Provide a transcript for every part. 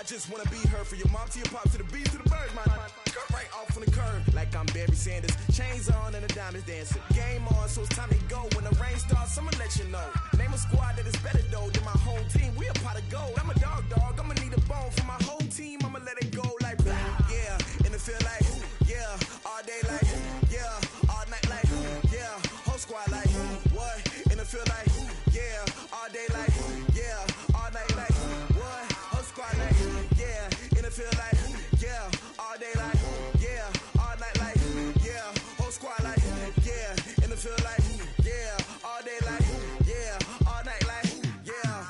I just wanna be her, from your mom to your pop to the beat to the bird, man. Cut right off on the curb, like I'm Barry Sanders. Chains on and the diamonds dancing. Game on, so it's time to go. When the rain starts, I'ma let you know. Name a squad that is better though than my whole team. We a pot of gold. I'm a dog. I'ma need a bone for my whole team. I'ma let it go like yeah, and it feel like yeah, all day like yeah, all night like yeah, whole squad like what? And it feel like yeah, all day like yeah, all night like what? Whole squad like yeah, and it feel like yeah, all day like yeah, all night like yeah, whole squad like yeah, and it feel like yeah, all day like yeah, all night like yeah.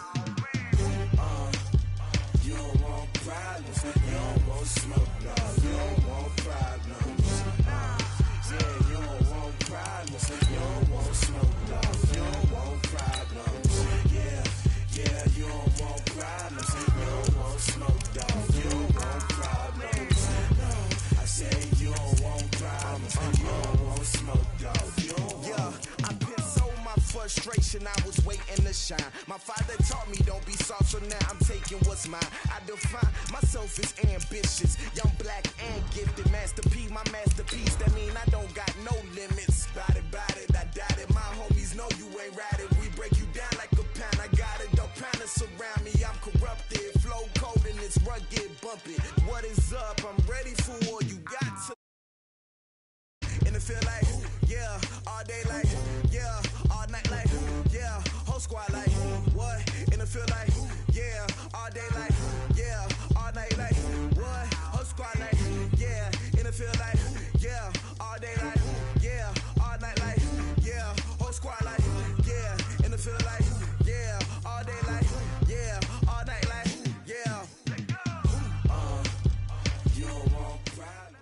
You don't want problems, you don't want smoke, no, you don't want problems. Yeah, you don't want problems, you don't want smoke, no, you don't want problems. Yeah, you don't want problems, you don't want smoke, dog, you don't want problems. No, I say you don't want problems, you don't want smoke, dog, you don't want. Yeah, I've been so my frustration, I was waiting to shine. My father taught me don't be soft, so now I'm taking what's mine. I define myself as ambitious, young, black, and gifted. Master P, my masterpiece, that mean I don't got no limits. Bout it, I doubt it. My homies know you ain't ratted. We break you down like a pound. I got it, don't panic surround me. I'm corrupted, flow cold and it's rugged, bumpy. What is up? I'm ready for all you got to. And it feel like yeah, all day like yeah, all night like yeah, whole squad like what? And it feel like yeah, all day like yeah, all night like what? Whole squad like yeah, and it feel like yeah, all day like yeah, all night like yeah, whole squad like yeah, and it feel like yeah, all day like yeah, all night like yeah. You don't want problems.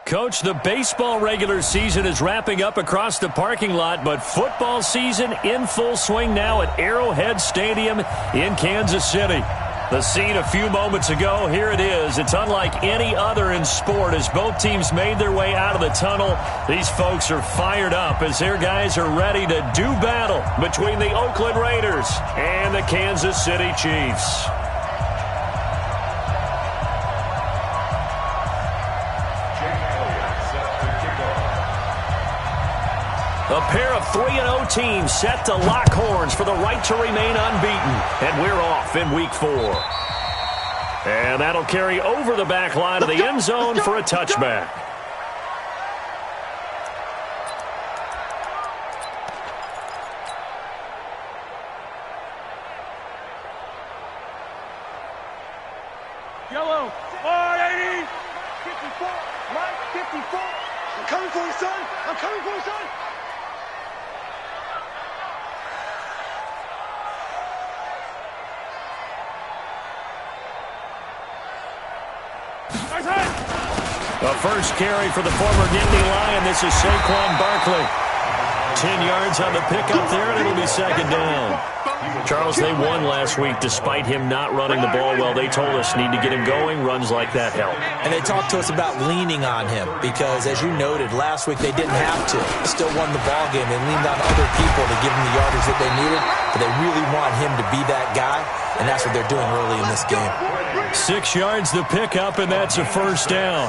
Coach, the baseball regular season is wrapping up across the parking lot, but football season in full swing now at Arrowhead Stadium in Kansas City. The scene a few moments ago, here it is. It's unlike any other in sport as both teams made their way out of the tunnel. These folks are fired up as their guys are ready to do battle between the Oakland Raiders and the Kansas City Chiefs. A pair of 3-0 teams set to lock horns for the right to remain unbeaten. And we're off in week 4. And that'll carry over the back line of the end zone for a touchback. Yellow, 480, 54, right, 54. I'm coming for you, son. I'm coming for you, son. The first carry for the former Nittany Lion. This is Saquon Barkley. 10 yards on the pickup there, and it'll be second down. Charles, they won last week despite him not running the ball well. They told us need to get him going. Runs like that help. And they talked to us about leaning on him because, as you noted, last week they didn't have to. They still won the ball game. They leaned on other people to give him the yardage that they needed, but they really want him to be that guy, and that's what they're doing early in this game. 6 yards the pickup, and that's a first down.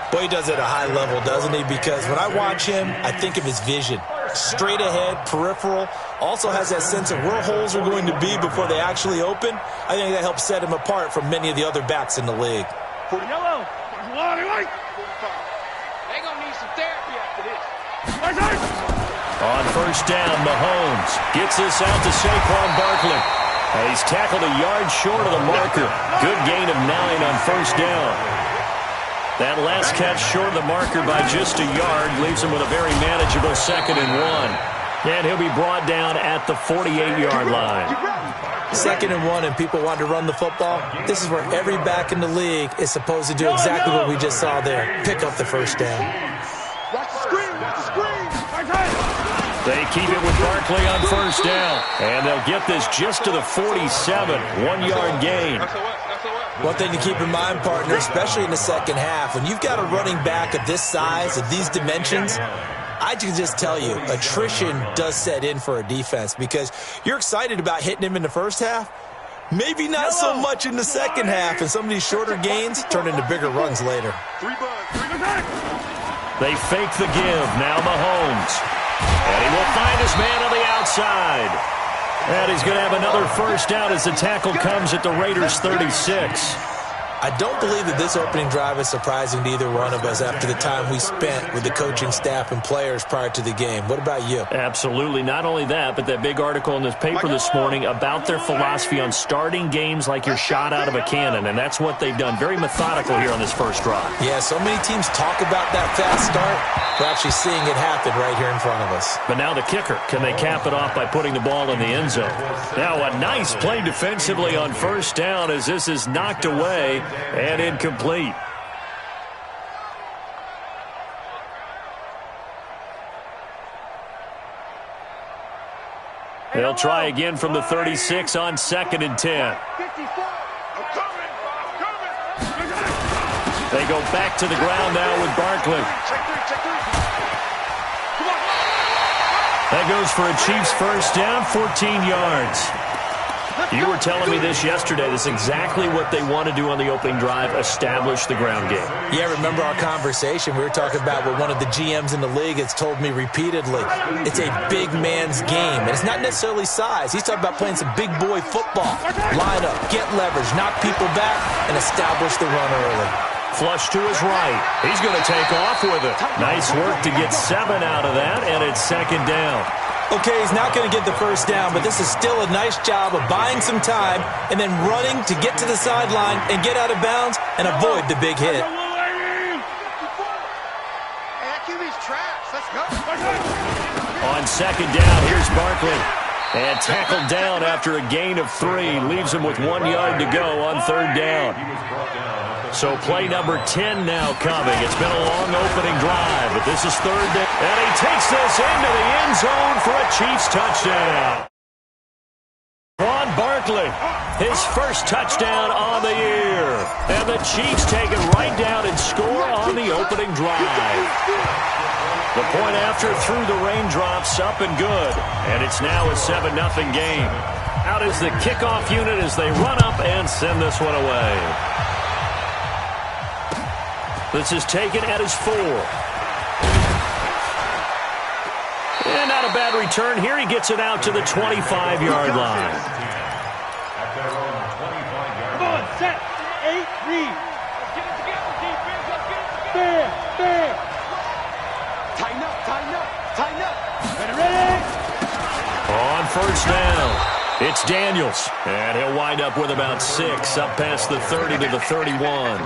Boy, he does it at a high level, doesn't he? Because when I watch him, I think of his vision. Straight ahead, peripheral, also has that sense of where holes are going to be before they actually open. I think that helps set him apart from many of the other backs in the league. Yellow, white. They're going to need some therapy after this. On first down, Mahomes gets this out to Saquon Barkley. He's tackled a yard short of the marker. Good gain of 9 on first down. That last catch short of the marker by just a yard leaves him with a very manageable 2nd and 1. And he'll be brought down at the 48-yard line. 2nd and 1 and people want to run the football. This is where every back in the league is supposed to do exactly what we just saw there. Pick up the first down. Watch the screen. Watch the screen. They keep it with Barkley on first down. And they'll get this just to the 47. 1-yard gain. One thing to keep in mind, partner, especially in the second half, when you've got a running back of this size, of these dimensions, I can just tell you, attrition does set in for a defense because you're excited about hitting him in the first half. Maybe not so much in the second half, and some of these shorter gains turn into bigger runs later. They fake the give. Now Mahomes. And he will find his man on the outside. And he's going to have another first down as the tackle comes at the Raiders' 36. I don't believe that this opening drive is surprising to either one of us after the time we spent with the coaching staff and players prior to the game. What about you? Absolutely. Not only that, but that big article in this paper this morning about their philosophy on starting games like you're shot out of a cannon, and that's what they've done. Very methodical here on this first drive. Yeah, so many teams talk about that fast start. We're actually seeing it happen right here in front of us. But now the kicker. Can they cap it off by putting the ball in the end zone? Now a nice play defensively on first down as this is knocked away and incomplete. They'll try again from the 36 on 2nd and 10. They go back to the ground now with Barkley. That goes for a Chiefs first down, 14 yards. You were telling me this yesterday. This is exactly what they want to do on the opening drive, establish the ground game. Yeah, remember our conversation? We were talking about what one of the GMs in the league has told me repeatedly. It's a big man's game, and it's not necessarily size. He's talking about playing some big boy football. Line up, get leverage, knock people back, and establish the run early. Flush to his right. He's going to take off with it. Nice work to get 7 out of that, and it's 2nd down. Okay, he's not going to get the first down, but this is still a nice job of buying some time and then running to get to the sideline and get out of bounds and avoid the big hit. On 2nd down, here's Barkley. And tackled down after a gain of 3. Leaves him with 1 yard to go on 3rd down. So play number 10 now coming. It's been a long opening drive, but this is 3rd down. And he takes this into the end zone for a Chiefs touchdown. Ron Barkley, his first touchdown on the year. And the Chiefs take it right down and score on the opening drive. The point after through the raindrops, up and good. And it's now a 7-0 game. Out is the kickoff unit as they run up and send this one away. This is taken at his 4. And not a bad return here. He gets it out to the 25-yard line. Come on, set, 8, read. Let's get it together, defense. Let's get it together. Fair. Tighten up, tighten up, tighten up. Ready? On first down, it's Daniels. And he'll wind up with about 6 up past the 30 to the 31.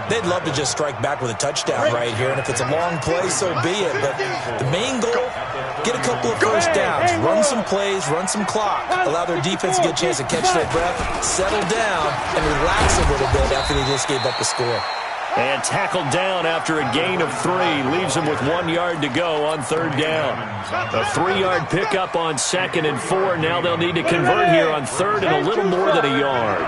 They'd love to just strike back with a touchdown right here, and if it's a long play, so be it. But the main goal, get a couple of first downs, run some plays, run some clock, allow their defense to get a chance to catch their breath, settle down, and relax a little bit after they just gave up the score. And tackled down after a gain of 3. Leaves him with 1 yard to go on 3rd down. A 3-yard pickup on 2nd and 4. Now they'll need to convert here on 3rd and a little more than a yard.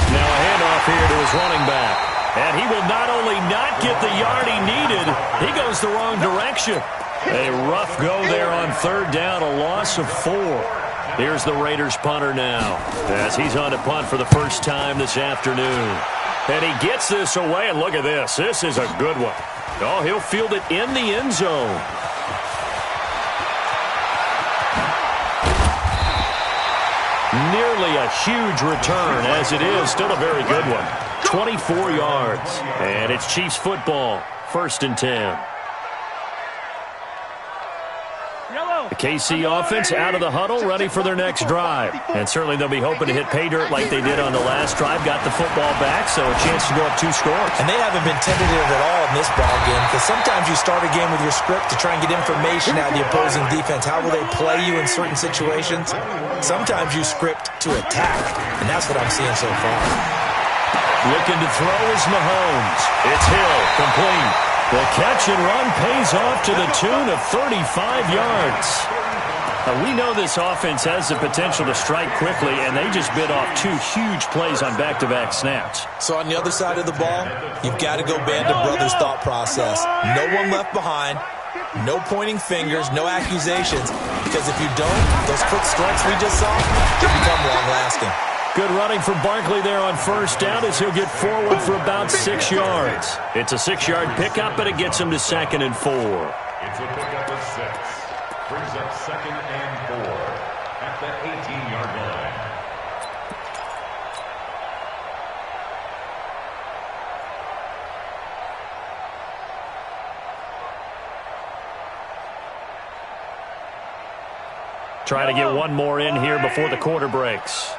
Now a handoff here to his running back. And he will not only not get the yard he needed, he goes the wrong direction. A rough go there on 3rd down, a loss of 4. Here's the Raiders punter now as he's on to punt for the first time this afternoon. And he gets this away, and look at this. This is a good one. Oh, he'll field it in the end zone. Nearly a huge return, as it is. Still a very good one. 24 yards. And it's Chiefs football. 1st and 10. The KC offense out of the huddle, ready for their next drive. And certainly they'll be hoping to hit pay dirt like they did on the last drive. Got the football back, so a chance to go up 2 scores. And they haven't been tentative at all in this ball game, because sometimes you start a game with your script to try and get information out of the opposing defense. How will they play you in certain situations? Sometimes you script to attack, and that's what I'm seeing so far. Looking to throw is Mahomes. It's Hill, complete. The catch and run pays off to the tune of 35 yards. We know this offense has the potential to strike quickly, and they just bit off 2 huge plays on back-to-back snaps. So on the other side of the ball, you've got to go Band of Brothers thought process. No one left behind, no pointing fingers, no accusations, because if you don't, those quick strikes we just saw can become long-lasting. Good running from Barkley there on first down as he'll get forward for about 6 yards. It's a 6-yard pickup, and it gets him to 2nd and 4. It's a pickup of 6. Brings up 2nd and 4 at the 18-yard line. Try to get one more in here before the quarter breaks.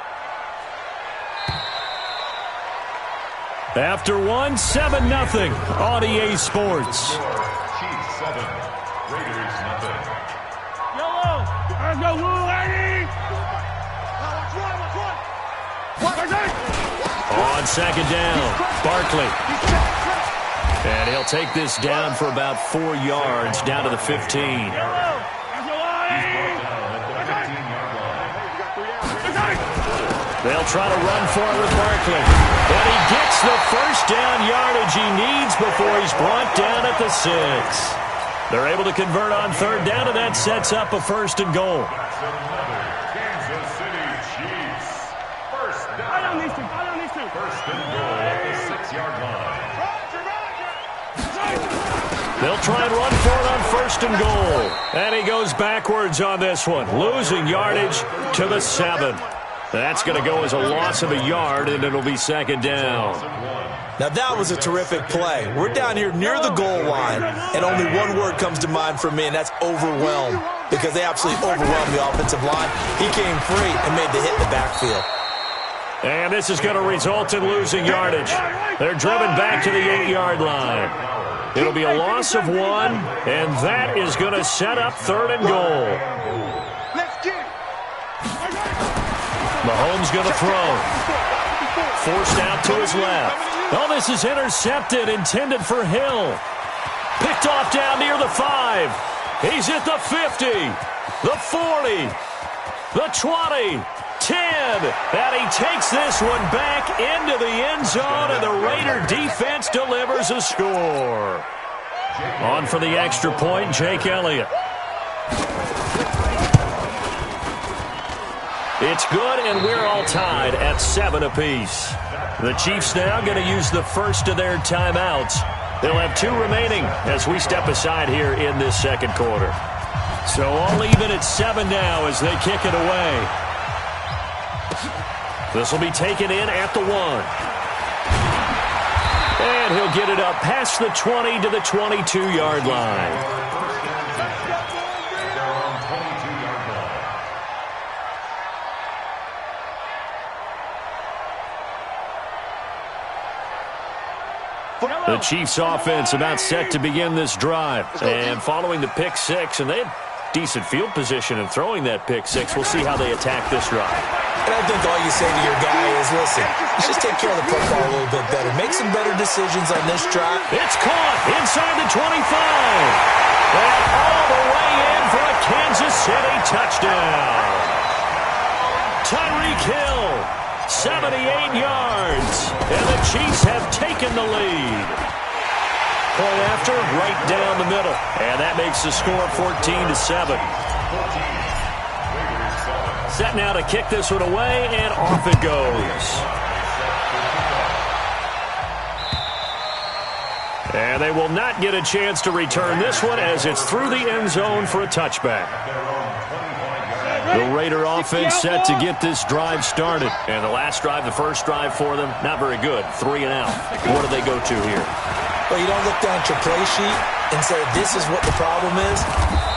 After one, 7-0 on EA Sports. Chiefs 7, Raiders nothing. Yellow! There's no rule, lady! On 2nd down, Barkley. And he'll take this down for about 4 yards, down to the 15. They'll try to run for it with Barkley. And he gets the first down yardage he needs before he's brought down at the 6. They're able to convert on 3rd down, and that sets up a 1st and goal. That's another Kansas City Chiefs. First down. First and goal at the 6-yard line. They'll try and run for it on 1st and goal. And he goes backwards on this one, losing yardage to the 7. That's going to go as a loss of a yard, and it'll be 2nd down. Now that was a terrific play. We're down here near the goal line, and only one word comes to mind for me, and that's overwhelmed, because they absolutely overwhelmed the offensive line. He came free and made the hit in the backfield. And this is going to result in losing yardage. They're driven back to the 8-yard line. It'll be a loss of 1, and that is going to set up 3rd and goal. Mahomes going to throw. Forced out to his left. Oh, this is intercepted, intended for Hill. Picked off down near the 5. He's at the 50, the 40, the 20, 10. And he takes this one back into the end zone, and the Raider defense delivers a score. On for the extra point, Jake Elliott. It's good, and we're all tied at 7 apiece. The Chiefs now going to use the first of their timeouts. They'll have 2 remaining as we step aside here in this 2nd quarter. So all even at 7 now as they kick it away. This will be taken in at the 1. And he'll get it up past the 20 to the 22-yard line. The Chiefs offense about set to begin this drive. And following the pick 6, and they had decent field position in throwing that pick 6. We'll see how they attack this drive. And I think all you say to your guy is, listen, let's just take care of the football a little bit better. Make some better decisions on this drive. It's caught inside the 25. And all the way in for a Kansas City touchdown. Tyreek Hill, 78 yards. And the Chiefs have taken the lead. Point after, right down the middle. And that makes the score 14-7. Set now to kick this one away, and off it goes. And they will not get a chance to return this one as it's through the end zone for a touchback. The Raider offense set to get this drive started. And the last drive, the first drive for them, not very good. 3 and out. What do they go to here? Well, you don't look down at your play sheet and say, this is what the problem is.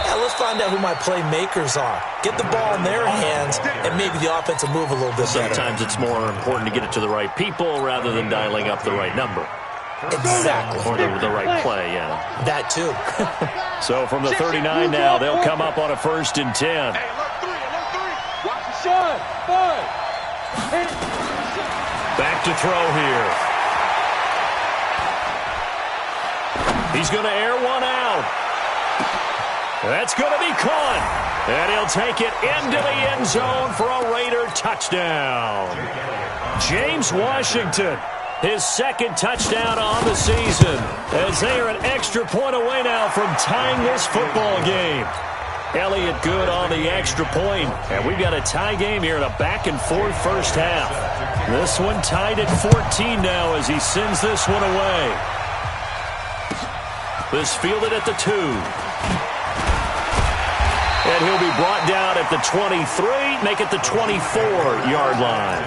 Yeah, let's find out who my playmakers are. Get the ball in their hands, and maybe the offense will move a little bit better. Sometimes it's more important to get it to the right people rather than dialing up the right number. Exactly. Or the right play, yeah. That too. So from the 39 now, they'll come up on a 1st and 10. Watch the shot. 5. Back to throw here. He's going to air one out. That's going to be caught. And he'll take it into the end zone for a Raider touchdown. James Washington, his second touchdown on the season, as they are an extra point away now from tying this football game. Elliott good on the extra point, and we've got a tie game here in a back-and-forth first half. This one tied at 14 now as he sends this one away. This fielded at the 2. And he'll be brought down at the 23, make it the 24-yard line.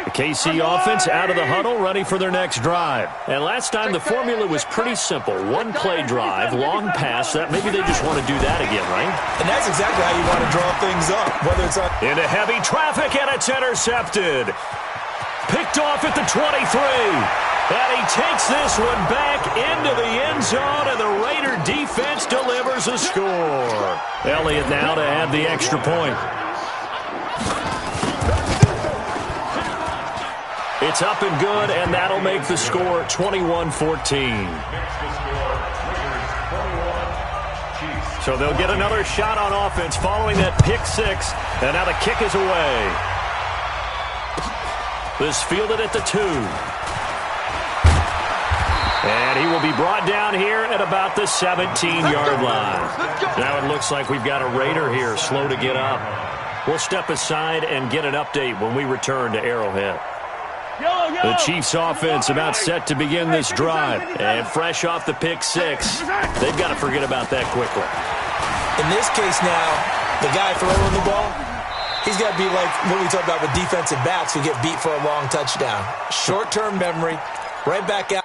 The KC offense out of the huddle, ready for their next drive. And last time the formula was pretty simple. One-play drive, long pass. That maybe they just want to do that again, right? And that's exactly how you want to draw things up, whether it's on... Into heavy traffic, and it's intercepted. Picked off at the 23. And he takes this one back into the end zone, and the Raider defense delivers a score. Elliott now to add the extra point. It's up and good, and that'll make the score 21-14. So they'll get another shot on offense following that pick six, and now the kick is away. This fielded at the 2. And he will be brought down here at about the 17-yard line. Now it looks like we've got a Raider here slow to get up. We'll step aside and get an update when we return to Arrowhead. The Chiefs offense about set to begin this drive. And fresh off the pick six, they've got to forget about that quickly. In this case now, the guy throwing the ball, he's got to be like what we talk about with defensive backs who get beat for a long touchdown. Short-term memory, right back out.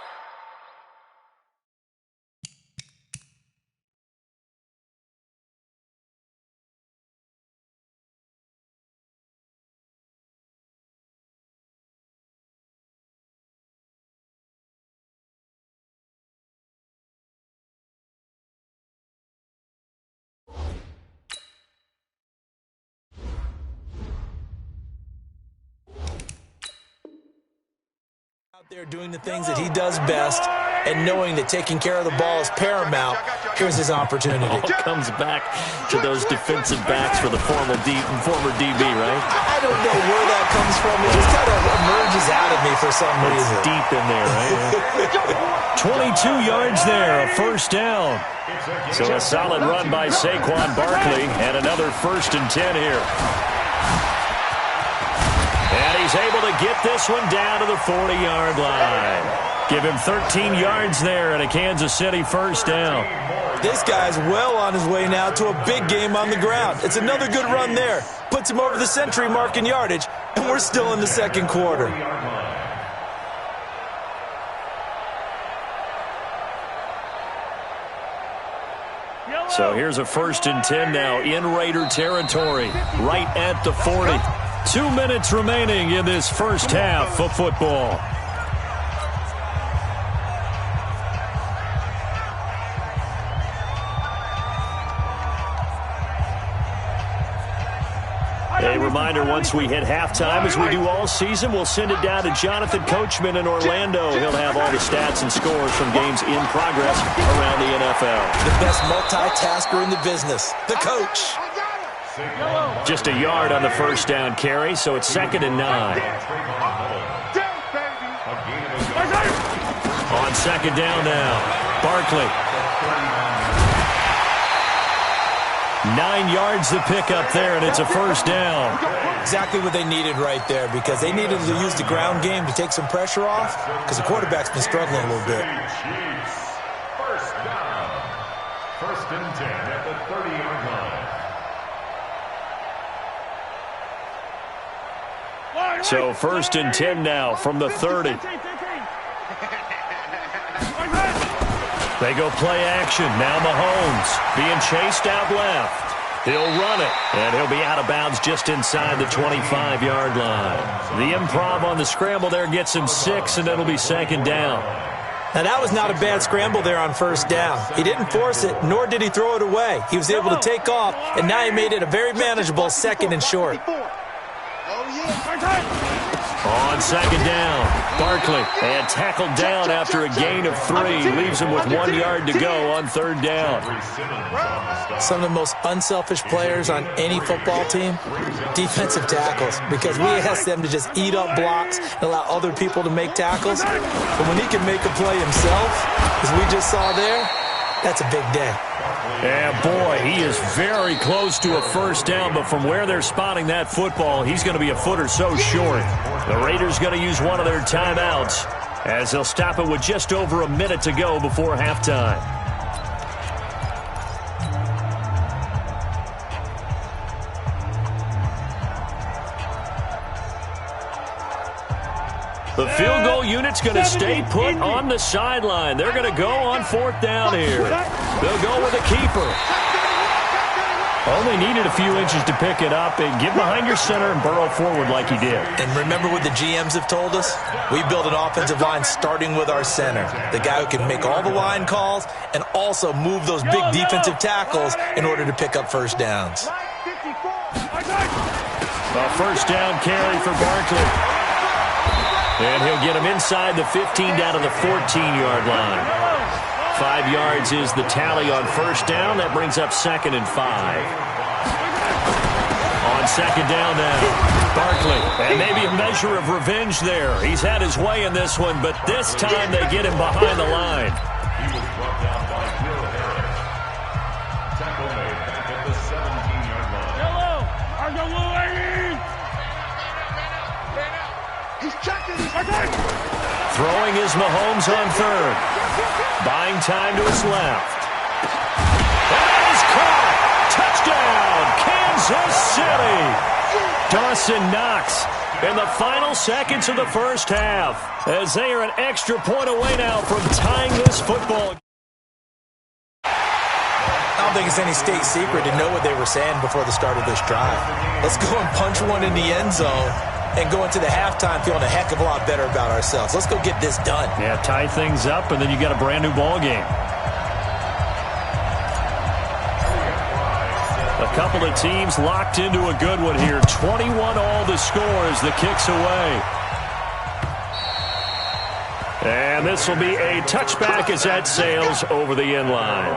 There doing the things that he does best and knowing that taking care of the ball is paramount. Here's his opportunity. All comes back to those defensive backs for the former DB, right? I don't know where that comes from. It just kind of emerges out of me for some reason. It's deep in there, right? 22 yards there, a first down. So a solid run by Saquon Barkley, and another 1st and 10 here. And he's able to get this one down to the 40-yard line. Give him 13 yards there and a Kansas City first down. This guy's well on his way now to a big game on the ground. It's another good run there. Puts him over the century mark in yardage, and we're still in the second quarter. So here's a 1st and 10 now in Raider territory, right at the 40. 2 minutes remaining in this first half of football. A reminder, once we hit halftime, as we do all season, we'll send it down to Jonathan Coachman in Orlando. He'll have all the stats and scores from games in progress around the NFL. The best multitasker in the business, the coach. Just a yard on the first down carry, so it's 2nd and 9. On 2nd down now, Barkley. 9 yards to pick up there, and it's a first down. Exactly what they needed right there, because they needed to use the ground game to take some pressure off, because the quarterback's been struggling a little bit. First down. 1st and 10 at the 30-yard line. So 1st and 10 now from the 30. They go play action. Now Mahomes being chased out left. He'll run it, and he'll be out of bounds just inside the 25-yard line. The improv on the scramble there gets him 6, and it'll be 2nd down. Now, that was not a bad scramble there on first down. He didn't force it, nor did he throw it away. He was able to take off, and now he made it a very manageable 2nd and short. On second down, Barkley, and tackled down after a gain of 3. Leaves him with 1 yard to go on third down. Some of the most unselfish players on any football team, defensive tackles, because we ask them to just eat up blocks and allow other people to make tackles. But when he can make a play himself, as we just saw there, that's a big day. And boy, he is very close to a first down, but from where they're spotting that football, he's going to be a foot or so short. The Raiders going to use one of their timeouts as they'll stop it with just over a minute to go before halftime. The field goal unit's going to stay put on the sideline. They're going to go on fourth down here. They'll go with a keeper. Only needed a few inches to pick it up and get behind your center and burrow forward like he did. And remember what the GMs have told us? We build an offensive line starting with our center, the guy who can make all the line calls and also move those big defensive tackles in order to pick up first downs. A first down carry for Barkley. And he'll get him inside the 15 down to the 14-yard line. 5 yards is the tally on first down. That brings up 2nd and 5. On second down now, Barkley. And maybe a measure of revenge there. He's had his way in this one, but this time they get him behind the line. He was brought down by Will Harris. Tackle made back at the 17-yard line. Hello, are you waiting? He's checking. Throwing is Mahomes on third. Buying time to his left. That is caught. Touchdown, Kansas City. Dawson Knox in the final seconds of the first half as they are an extra point away now from tying this football. I don't think it's any state secret to know what they were saying before the start of this drive. Let's go and punch one in the end zone and go into the halftime feeling a heck of a lot better about ourselves. Let's go get this done. Yeah, tie things up, and then you got a brand new ball game. A couple of teams locked into a good one here. 21 all the scores. The kick's away. And this will be a touchback as that sails over the end line.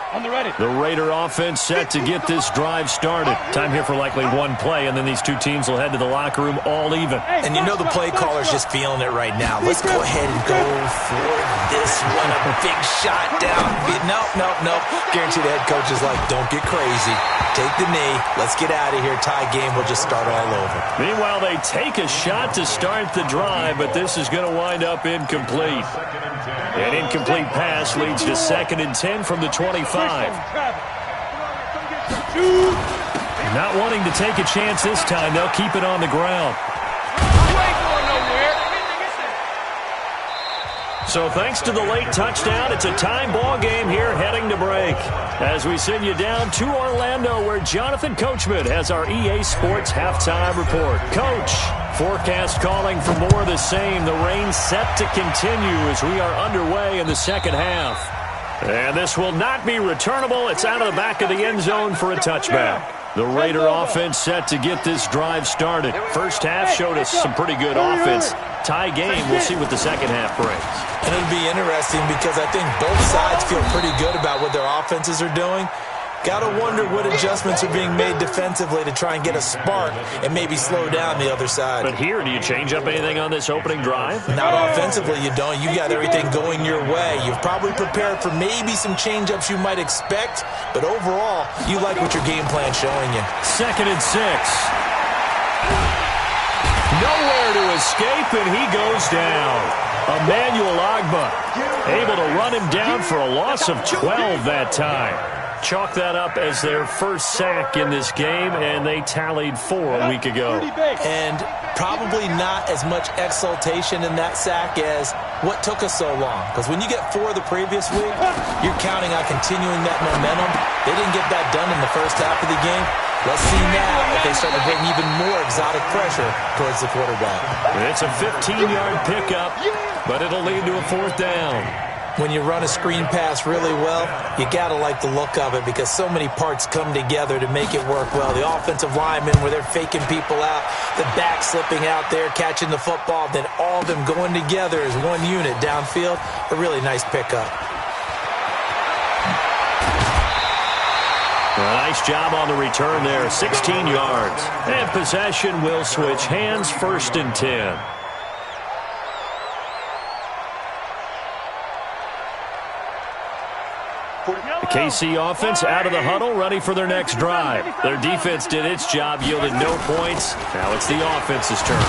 On the ready. The Raider offense set to get this drive started. Time here for likely one play, and then these two teams will head to the locker room all even. And you know the play caller's just feeling it right now. Let's go ahead and go for this one. A big shot down. Nope. Guarantee the head coach is like, don't get crazy. Take the knee. Let's get out of here. Tie game will just start all over. Meanwhile, they take a shot to start the drive, but this is going to wind up incomplete. An incomplete pass leads to 2nd and 10 from the 25. Not wanting to take a chance this time, they'll keep it on the ground. So thanks to the late touchdown, it's a time ball game here heading to break. As we send you down to Orlando, where Jonathan Coachman has our EA Sports halftime report. Coach, forecast calling for more of the same. The rain set to continue as we are underway in the second half. And this will not be returnable. It's out of the back of the end zone for a touchback. The Raider offense set to get this drive started. First half showed us some pretty good offense. Tie game. We'll see what the second half brings. And it'll be interesting because I think both sides feel pretty good about what their offenses are doing. Got to wonder what adjustments are being made defensively to try and get a spark and maybe slow down the other side. But here, do you change up anything on this opening drive? Not offensively, you don't. You got everything going your way. You've probably prepared for maybe some change-ups you might expect, but overall, you like what your game plan's showing you. 2nd and 6. Nowhere to escape, and he goes down. Emmanuel Ogbah able to run him down for a loss of 12 that time. Chalk that up as their first sack in this game, and they tallied 4 a week ago. And probably not as much exultation in that sack as what took us so long. Because when you get 4 the previous week, you're counting on continuing that momentum. They didn't get that done in the first half of the game. Let's see now if they start to bring even more exotic pressure towards the quarterback. It's a 15-yard pickup, but it'll lead to a 4th down. When you run a screen pass really well, you got to like the look of it because so many parts come together to make it work well. The offensive linemen, where they're faking people out, the back slipping out there, catching the football, then all of them going together as one unit downfield. A really nice pickup. Nice job on the return there, 16 yards. And possession will switch hands, 1st and 10. The KC offense out of the huddle, ready for their next drive. Their defense did its job, yielded no points. Now it's the offense's turn.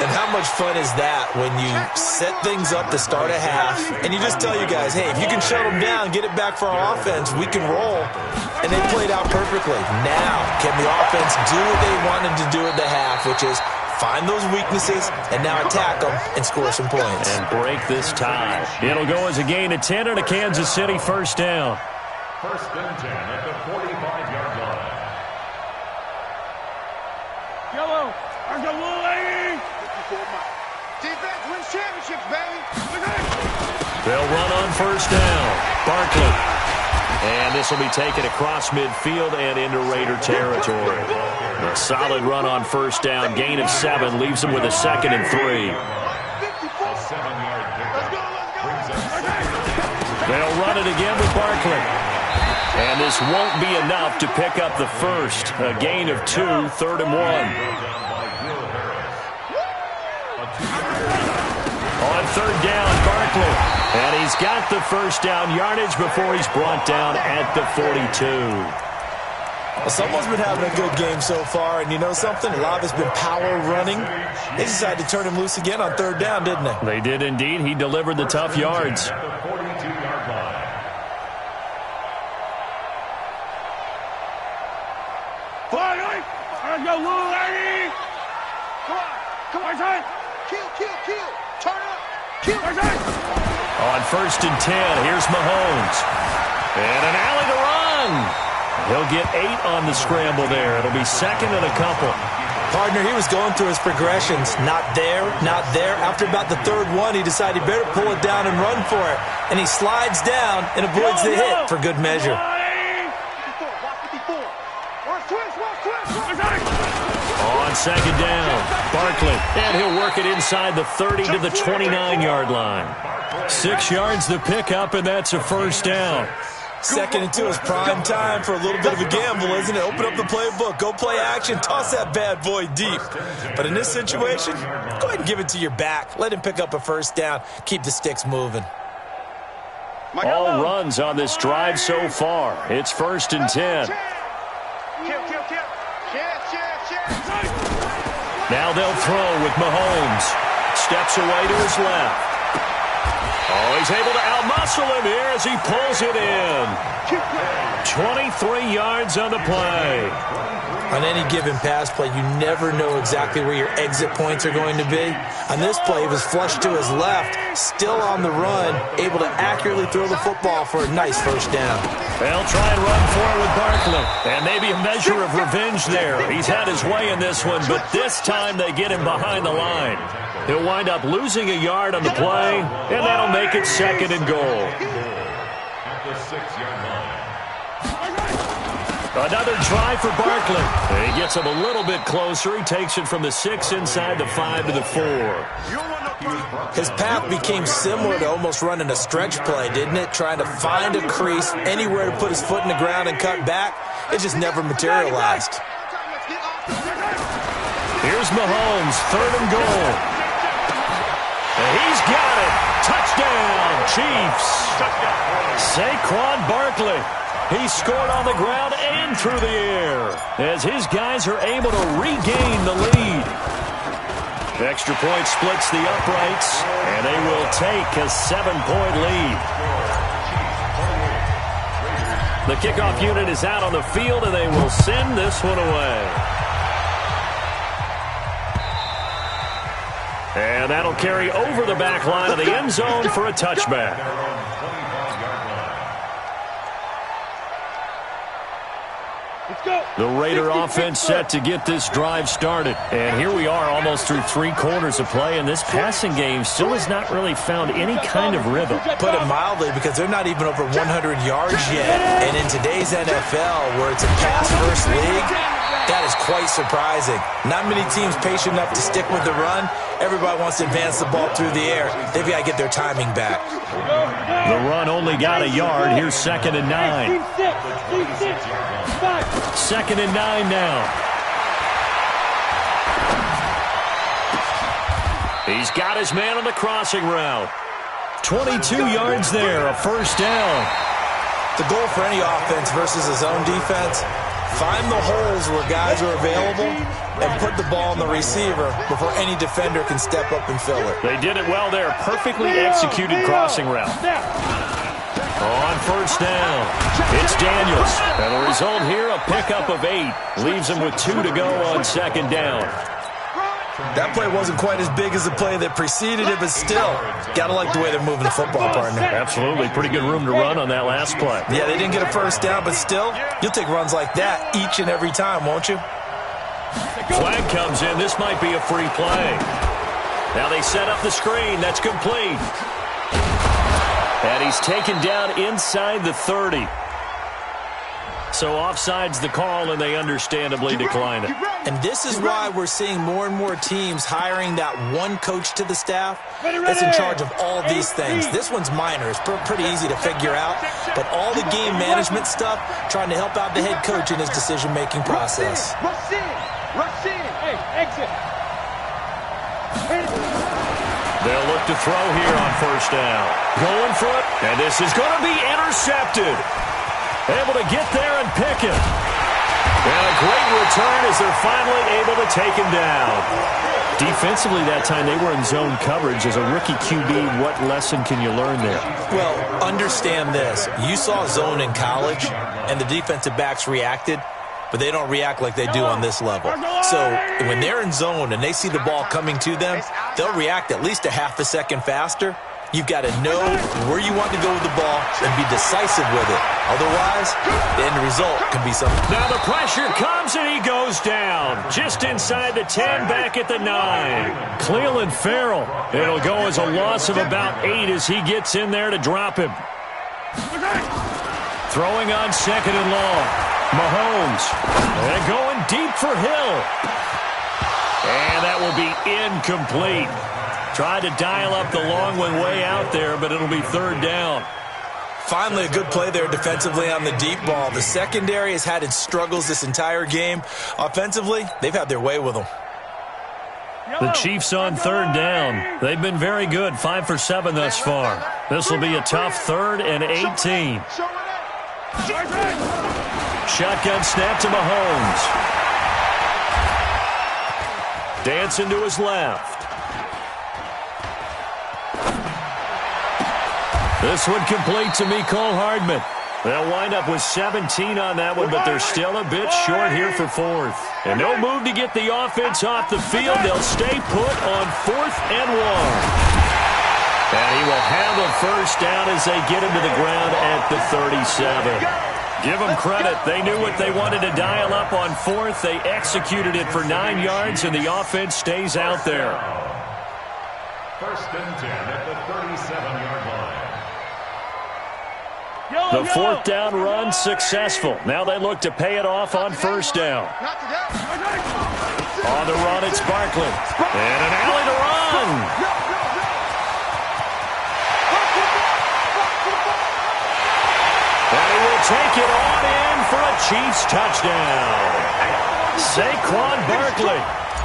And how much fun is that when you set things up to start a half and you just tell you guys, hey, if you can shut them down, get it back for our offense, we can roll. And they played out perfectly. Now, can the offense do what they wanted to do at the half, which is find those weaknesses and now attack them and score some points. And break this tie. It'll go as a gain of 10 and a Kansas City 1st down. 1st and 10 at the 45-yard line. Yellow, there's a little lady. Defense wins championships, baby. They'll run on 1st down. Barkley. And this will be taken across midfield and into Raider territory. A solid run on 1st down. Gain of 7 leaves him with a 2nd and 3. A 7-yard pickup. They'll run it again with Barkley. And this won't be enough to pick up the first. A gain of 2, 3rd and 1. On 3rd down, Barkley. And he's got the 1st down yardage before he's brought down at the 42. Well, someone's been having a good game so far, and you know something? A lot of it's been power running. They decided to turn him loose again on 3rd down, didn't they? They did indeed. He delivered the tough yards. At the 42-yard line. Let's go, little lady. Come on, son. Kill. Turn up. Kill. On 1st and 10, here's Mahomes. And an alley to run. He'll get 8 on the scramble there. It'll be 2nd and a couple. Partner, he was going through his progressions. Not there. After about the 3rd one, he decided he better pull it down and run for it. And he slides down and avoids the hit for good measure. On 2nd down, Barkley. And he'll work it inside the 30 to the 29-yard line. 6 yards the pickup, and that's a 1st down. 2nd and 2 is prime time for a little bit of a gamble, isn't it? Open up the playbook, go play action, toss that bad boy deep. But in this situation, go ahead and give it to your back. Let him pick up a 1st down. Keep the sticks moving. All runs on this drive so far. It's 1st and 10. Now they'll throw with Mahomes. Steps away to his left. Oh, he's able to outmuscle him here as he pulls it in. 23 yards on the play. On any given pass play, you never know exactly where your exit points are going to be. On this play, he was flushed to his left, still on the run, able to accurately throw the football for a nice 1st down. They'll try and run for it with Barkley. And maybe a measure of revenge there. He's had his way in this one, but this time they get him behind the line. He'll wind up losing a yard on the play, and that'll make it 2nd and goal. At the 6-yard line. Another try for Barkley. He gets him a little bit closer. He takes it from the 6 inside the 5 to the 4. His path became similar to almost running a stretch play, didn't it? Trying to find a crease, anywhere to put his foot in the ground and cut back. It just never materialized. Here's Mahomes, 3rd and goal. And he's got it. Touchdown, Chiefs. Saquon Barkley. He scored on the ground and through the air as his guys are able to regain the lead. Extra point splits the uprights, and they will take a 7-point lead. The kickoff unit is out on the field, and they will send this one away. And that'll carry over the back line of the end zone for a touchback. The Raider offense set to get this drive started. And here we are almost through 3 quarters of play, and this passing game still has not really found any kind of rhythm. Put it mildly, because they're not even over 100 yards yet. And in today's NFL, where it's a pass-first league, that is quite surprising. Not many teams patient enough to stick with the run. Everybody wants to advance the ball through the air. They've got to get their timing back. The run only got a yard. Here's 2nd and 9. 2nd and 9 now. He's got his man on the crossing route. 22 yards there, a first down. The goal for any offense versus a zone defense, find the holes where guys are available and put the ball on the receiver before any defender can step up and fill it. They did it well there. Perfectly executed crossing route. On first down, it's Daniels. And the result here, a pickup of 8. Leaves him with 2 to go on 2nd down. That play wasn't quite as big as the play that preceded it, but still, got to like the way they're moving the football, partner. Absolutely. Pretty good room to run on that last play. Yeah, they didn't get a first down, but still, you'll take runs like that each and every time, won't you? Flag comes in. This might be a free play. Now they set up the screen. That's complete. And he's taken down inside the 30. So offside's the call, and they understandably decline it. And this is why we're seeing more and more teams hiring that one coach to the staff that's in charge of all these things. This one's minor. It's pretty easy to figure out. But all the game management stuff, trying to help out the head coach in his decision-making process. Rush in. Rush in. Hey, exit. They'll look to throw here on first down. Going for it, and this is going to be intercepted. Able to get there and pick him. And a great return as they're finally able to take him down. Defensively that time, they were in zone coverage. As a rookie QB, what lesson can you learn there? Well, understand this. You saw zone in college, and the defensive backs reacted, but they don't react like they do on this level. So when they're in zone and they see the ball coming to them, they'll react at least a half a second faster. You've got to know where you want to go with the ball and be decisive with it. Otherwise, the end result can be something. Now the pressure comes and he goes down. Just inside the 10, back at the 9. Cleveland Farrell. It'll go as a loss of about 8 as he gets in there to drop him. Throwing on 2nd and long. Mahomes. And going deep for Hill. And that will be incomplete. Tried to dial up the long one way out there, but it'll be 3rd down. Finally, a good play there defensively on the deep ball. The secondary has had its struggles this entire game. Offensively, they've had their way with them. The Chiefs on 3rd down. They've been very good, 5 for 7 thus far. This will be a tough 3rd and 18. Shotgun snap to Mahomes. Dancing to his left. This one complete to Mecole Hardman. They'll wind up with 17 on that one, but they're still a bit short here for 4th. And no move to get the offense off the field. They'll stay put on 4th and 1. And he will have a first down as they get him to the ground at the 37. Give them credit. They knew what they wanted to dial up on 4th. They executed it for 9 yards, and the offense stays out there. 1st and 10 at the 37-yard line. The 4th down run successful. Now they look to pay it off on 1st down. On the run, it's Barkley. And an alley to run. And he will take it on in for a Chiefs touchdown. Saquon Barkley,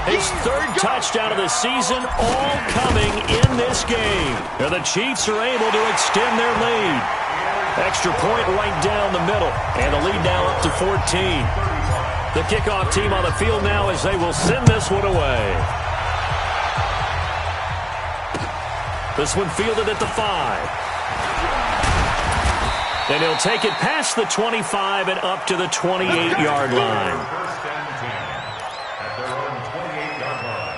his 3rd touchdown of the season, all coming in this game. And the Chiefs are able to extend their lead. Extra point right down the middle, and the lead now up to 14. The kickoff team on the field now as they will send this one away. This one fielded at the 5. And he'll take it past the 25 and up to the 28-yard line. 1st and 10 at their own 28-yard line.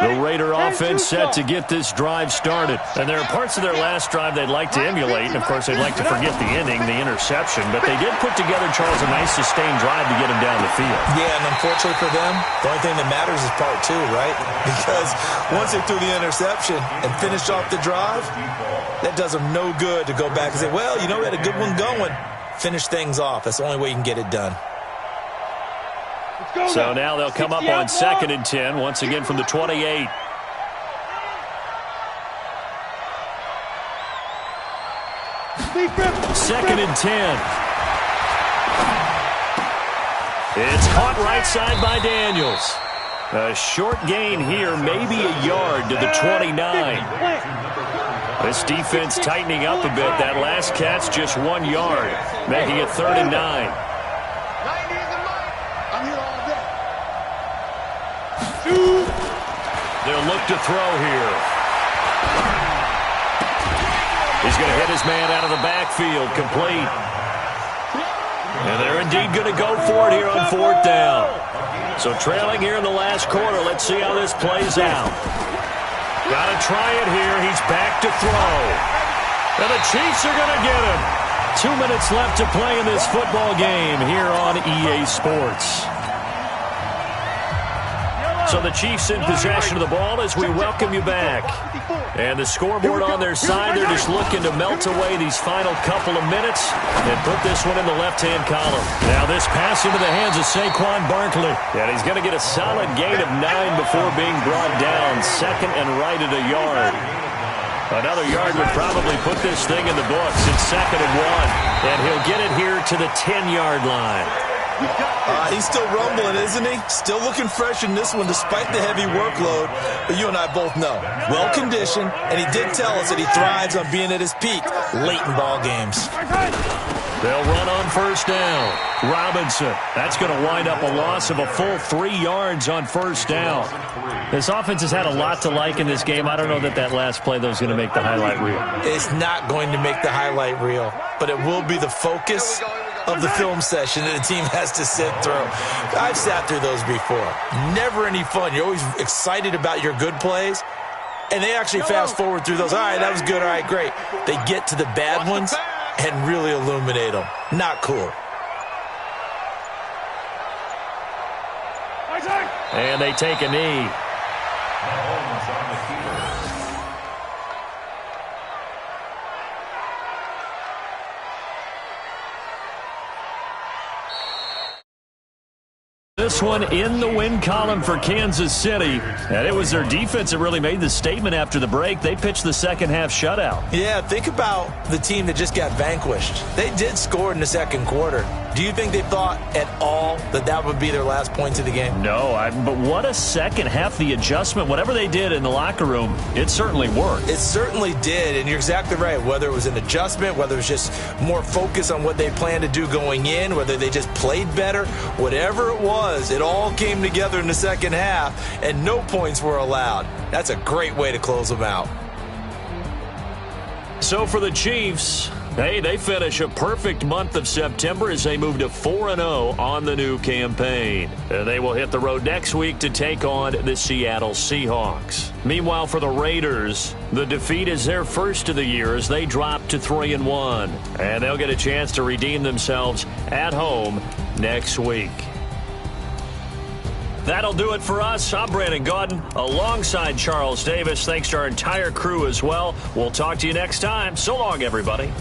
The Raider offense set to get this drive started. And there are parts of their last drive they'd like to emulate. And, of course, they'd like to forget the ending, the interception. But they did put together, Charles, a nice sustained drive to get them down the field. Yeah, and unfortunately for them, the only thing that matters is part two, right? Because once they threw the interception and finished off the drive, that does them no good to go back and say, well, you know, we had a good one going. Finish things off. That's the only way you can get it done. So now they'll come up on 2nd and 10, once again from the 28. Second and 10. It's caught right side by Daniels. A short gain here, maybe a yard to the 29. This defense tightening up a bit. That last catch just 1 yard, making it 3rd and 9. They'll look to throw here. He's going to hit his man out of the backfield, complete. And they're indeed going to go for it here on 4th down. So trailing here in the last quarter, let's see how this plays out. Got to try it here. He's back to throw. And the Chiefs are going to get him. 2 minutes left to play in this football game here on EA Sports. So the Chiefs in possession of the ball as we welcome you back. And the scoreboard on their side, they're just looking to melt away these final couple of minutes and put this one in the left-hand column. Now this pass into the hands of Saquon Barkley. And he's going to get a solid gain of 9 before being brought down. 2nd and right at a yard. Another yard would probably put this thing in the books. It's 2nd and 1. And he'll get it here to the 10-yard line. He's still rumbling, isn't he? Still looking fresh in this one despite the heavy workload. But you and I both know, well-conditioned, and he did tell us that he thrives on being at his peak late in ball games. They'll run on 1st down. Robinson. That's going to wind up a loss of a full 3 yards on 1st down. This offense has had a lot to like in this game. I don't know that last play, though, is going to make the highlight reel. It's not going to make the highlight reel, but it will be the focus of the film session that the team has to sit through. I've sat through those before. Never any fun. You're always excited about your good plays, and they actually fast forward through those. All right, that was good. All right, great. They get to the bad ones and really illuminate them. Not cool. And they take a knee. This one in the win column for Kansas City. And it was their defense that really made the statement after the break. They pitched the second half shutout. Yeah, think about the team that just got vanquished. They did score in the second quarter. Do you think they thought at all that would be their last points of the game? No, but what a second half. The adjustment, whatever they did in the locker room, it certainly worked. It certainly did, and you're exactly right. Whether it was an adjustment, whether it was just more focus on what they planned to do going in, whether they just played better, whatever it was, it all came together in the second half, and no points were allowed. That's a great way to close them out. So for the Chiefs, hey, they finish a perfect month of September as they move to 4-0 on the new campaign. They will hit the road next week to take on the Seattle Seahawks. Meanwhile, for the Raiders, the defeat is their first of the year as they drop to 3-1. And they'll get a chance to redeem themselves at home next week. That'll do it for us. I'm Brandon Gaudin alongside Charles Davis. Thanks to our entire crew as well. We'll talk to you next time. So long, everybody.